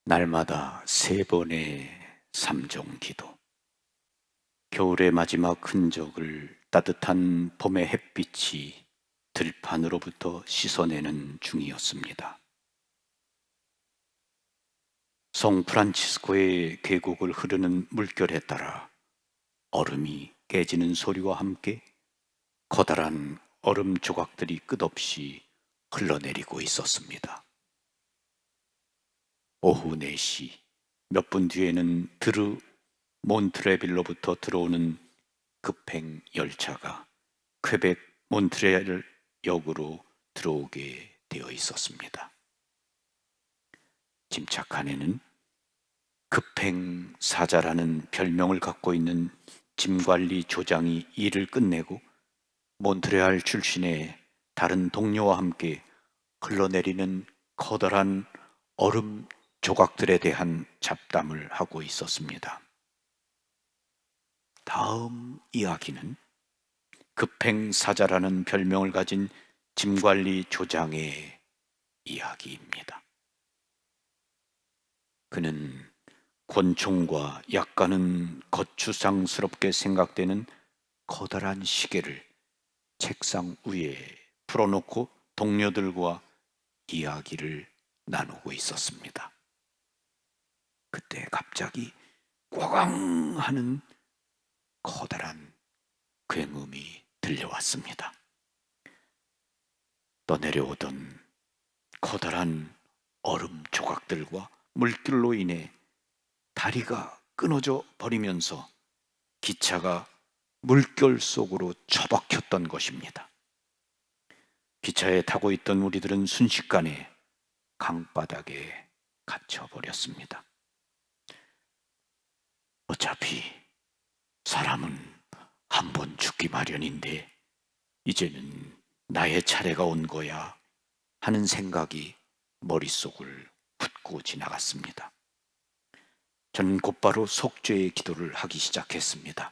날마다 3번의 삼종 기도. 겨울의 마지막 흔적을 따뜻한 봄의 햇빛이 들판으로부터 씻어내는 중이었습니다. 성 프란치스코의 계곡을 흐르는 물결에 따라 얼음이 깨지는 소리와 함께 커다란 얼음 조각들이 끝없이 흘러내리고 있었습니다. 오후 4시, 몇 분 뒤에는 몬트레빌로부터 들어오는 급행 열차가 퀘벡 몬트레알 역으로 들어오게 되어 있었습니다. 짐작 안에는 급행사자라는 별명을 갖고 있는 짐관리 조장이 일을 끝내고 몬트레알 출신의 다른 동료와 함께 흘러내리는 커다란 얼음 조각들에 대한 잡담을 하고 있었습니다. 다음 이야기는 급행사자라는 별명을 가진 짐관리 조장의 이야기입니다. 그는 권총과 약간은 거추장스럽게 생각되는 커다란 시계를 책상 위에 풀어놓고 동료들과 이야기를 나누고 있었습니다. 그때 갑자기 꽝 하는 커다란 굉음이 들려왔습니다. 떠내려오던 커다란 얼음 조각들과 물길로 인해 다리가 끊어져 버리면서 기차가 물결 속으로 처박혔던 것입니다. 기차에 타고 있던 우리들은 순식간에 강바닥에 갇혀버렸습니다. 어차피 사람은 한 번 죽기 마련인데 이제는 나의 차례가 온 거야 하는 생각이 머릿속을 훑고 지나갔습니다. 저는 곧바로 속죄의 기도를 하기 시작했습니다.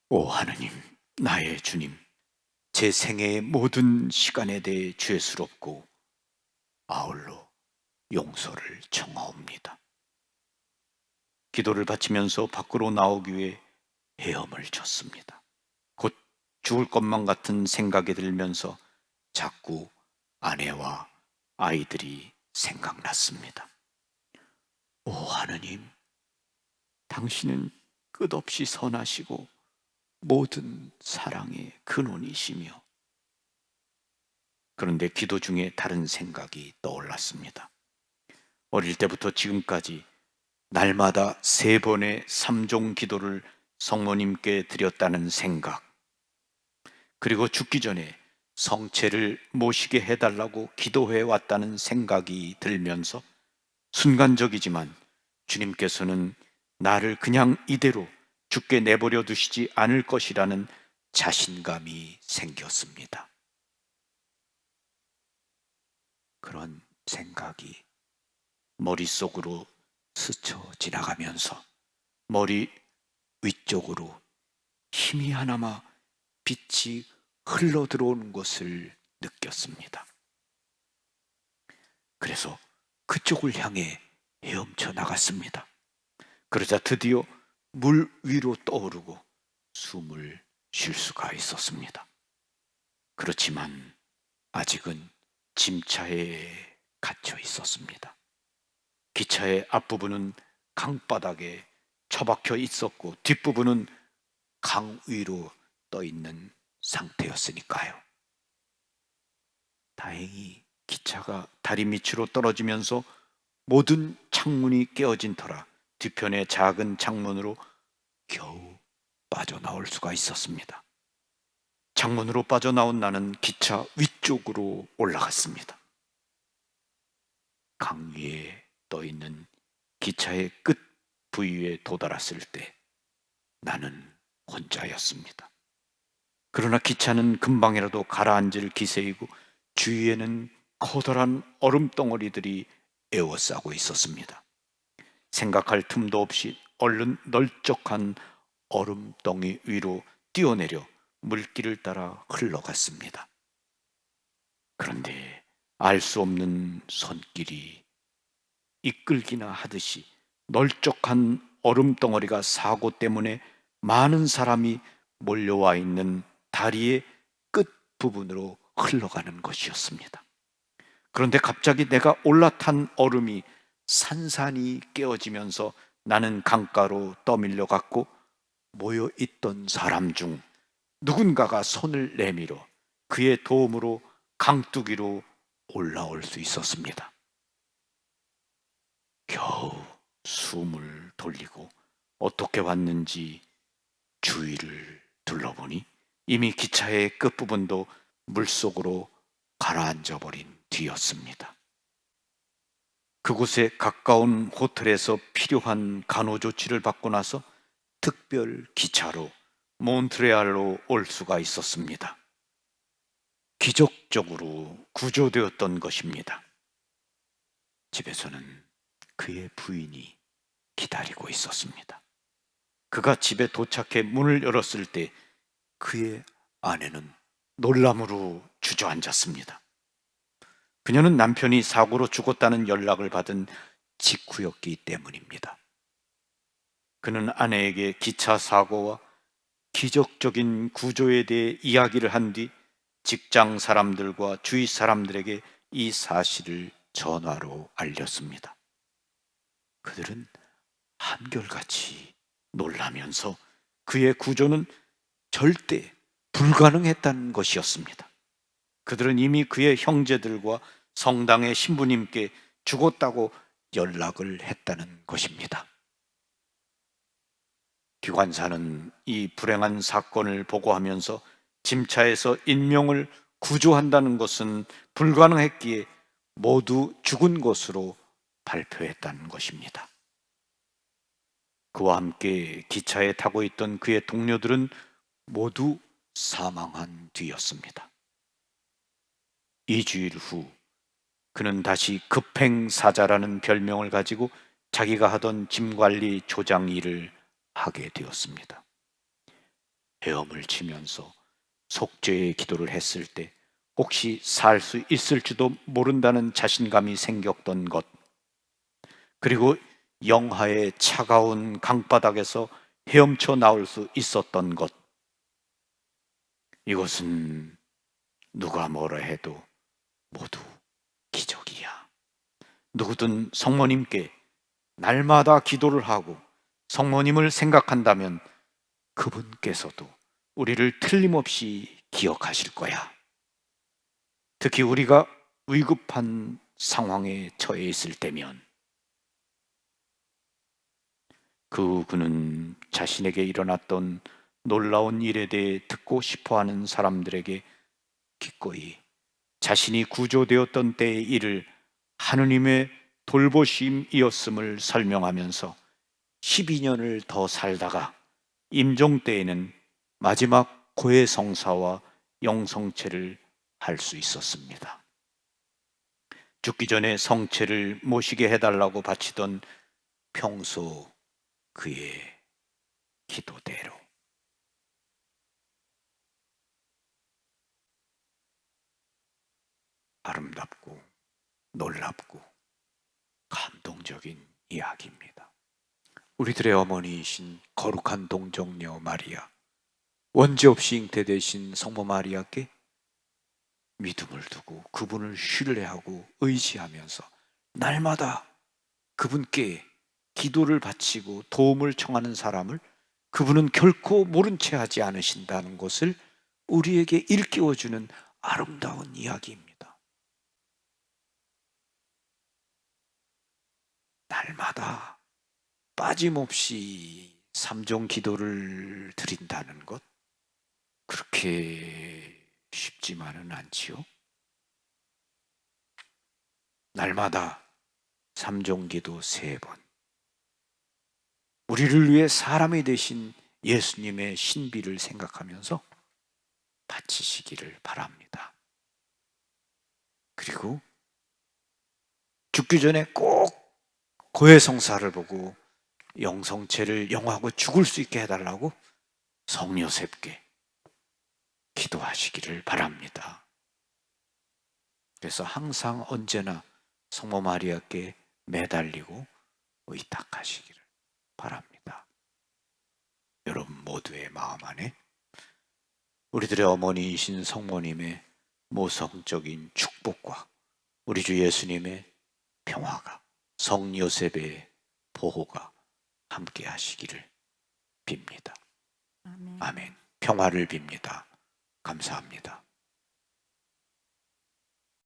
오 하느님, 나의 주님, 제 생애의 모든 시간에 대해 죄스럽고 아울러 용서를 청하옵니다. 기도를 바치면서 밖으로 나오기 위해 헤엄을 쳤습니다. 곧 죽을 것만 같은 생각이 들면서 자꾸 아내와 아이들이 생각났습니다. 오 하느님, 당신은 끝없이 선하시고 모든 사랑의 근원이시며. 그런데 기도 중에 다른 생각이 떠올랐습니다. 어릴 때부터 지금까지 날마다 3번의 삼종 기도를 성모님께 드렸다는 생각, 그리고 죽기 전에 성체를 모시게 해달라고 기도해 왔다는 생각이 들면서 순간적이지만 주님께서는 나를 그냥 이대로 죽게 내버려 두시지 않을 것이라는 자신감이 생겼습니다. 그런 생각이 머릿속으로 스쳐 지나가면서 머리 위쪽으로 힘이 하나마 빛이 흘러 들어오는 것을 느꼈습니다. 그래서 그쪽을 향해 헤엄쳐 나갔습니다. 그러자 드디어 물 위로 떠오르고 숨을 쉴 수가 있었습니다. 그렇지만 아직은 짐차에 갇혀 있었습니다. 기차의 앞부분은 강바닥에 처박혀 있었고 뒷부분은 강 위로 떠 있는 상태였으니까요. 다행히 기차가 다리 밑으로 떨어지면서 모든 창문이 깨어진 터라 뒤편의 작은 창문으로 겨우 빠져나올 수가 있었습니다. 창문으로 빠져나온 나는 기차 위쪽으로 올라갔습니다. 강 위에 떠 있는 기차의 끝 부위에 도달했을 때 나는 혼자였습니다. 그러나 기차는 금방이라도 가라앉을 기세이고 주위에는 커다란 얼음 덩어리들이 에워싸고 있었습니다. 생각할 틈도 없이 얼른 널쩍한 얼음덩이 위로 뛰어내려 물길을 따라 흘러갔습니다. 그런데 알 수 없는 손길이 이끌기나 하듯이 널쩍한 얼음 덩어리가 사고 때문에 많은 사람이 몰려와 있는 다리의 끝 부분으로 흘러가는 것이었습니다. 그런데 갑자기 내가 올라탄 얼음이 산산이 깨어지면서 나는 강가로 떠밀려 갔고, 모여 있던 사람 중 누군가가 손을 내밀어 그의 도움으로 강뚜기로 올라올 수 있었습니다. 겨우 숨을 돌리고 어떻게 왔는지 주위를 둘러보니 이미 기차의 끝부분도 물속으로 가라앉아 버린 뒤였습니다. 그곳에 가까운 호텔에서 필요한 간호 조치를 받고 나서 특별 기차로 몬트레알로 올 수가 있었습니다. 기적적으로 구조되었던 것입니다. 집에서는 그의 부인이 기다리고 있었습니다. 그가 집에 도착해 문을 열었을 때 그의 아내는 놀람으로 주저앉았습니다. 그녀는 남편이 사고로 죽었다는 연락을 받은 직후였기 때문입니다. 그는 아내에게 기차 사고와 기적적인 구조에 대해 이야기를 한 뒤 직장 사람들과 주위 사람들에게 이 사실을 전화로 알렸습니다. 그들은 한결같이 놀라면서 그의 구조는 절대 불가능했다는 것이었습니다. 그들은 이미 그의 형제들과 성당의 신부님께 죽었다고 연락을 했다는 것입니다. 기관사는 이 불행한 사건을 보고하면서 짐차에서 인명을 구조한다는 것은 불가능했기에 모두 죽은 것으로 발표했다는 것입니다. 그와 함께 기차에 타고 있던 그의 동료들은 모두 사망한 뒤였습니다. 2주일 후 그는 다시 급행사자라는 별명을 가지고 자기가 하던 짐관리 조장 일을 하게 되었습니다. 헤엄을 치면서 속죄의 기도를 했을 때 혹시 살 수 있을지도 모른다는 자신감이 생겼던 것, 그리고 영하의 차가운 강바닥에서 헤엄쳐 나올 수 있었던 것, 이것은 누가 뭐라 해도 모두 기적이야. 누구든 성모님께 날마다 기도를 하고 성모님을 생각한다면 그분께서도 우리를 틀림없이 기억하실 거야. 특히 우리가 위급한 상황에 처해 있을 때면. 그는 자신에게 일어났던 놀라운 일에 대해 듣고 싶어하는 사람들에게 기꺼이 자신이 구조되었던 때의 일을 하느님의 돌보심이었음을 설명하면서 12년을 더 살다가 임종 때에는 마지막 고해성사와 영성체를 할 수 있었습니다. 죽기 전에 성체를 모시게 해달라고 바치던 평소 그의 기도대로 아름답고 놀랍고 감동적인 이야기입니다. 우리들의 어머니이신 거룩한 동정녀 마리아, 원죄 없이 잉태되신 성모 마리아께 믿음을 두고 그분을 신뢰하고 의지하면서 날마다 그분께 기도를 바치고 도움을 청하는 사람을 그분은 결코 모른 채 하지 않으신다는 것을 우리에게 일깨워주는 아름다운 이야기입니다. 날마다 빠짐없이 삼종 기도를 드린다는 것, 그렇게 쉽지만은 않지요. 날마다 삼종 기도 3번, 우리를 위해 사람이 되신 예수님의 신비를 생각하면서 바치시기를 바랍니다. 그리고 죽기 전에 꼭 고해성사를 보고 영성체를 영하고 죽을 수 있게 해달라고 성요셉께 기도하시기를 바랍니다. 그래서 항상 언제나 성모 마리아께 매달리고 의탁하시기를 바랍니다. 여러분 모두의 마음 안에 우리들의 어머니이신 성모님의 모성적인 축복과 우리 주 예수님의 평화가, 성 요셉의 보호가 함께 하시기를 빕니다. 아멘. 아멘. 평화를 빕니다. 감사합니다.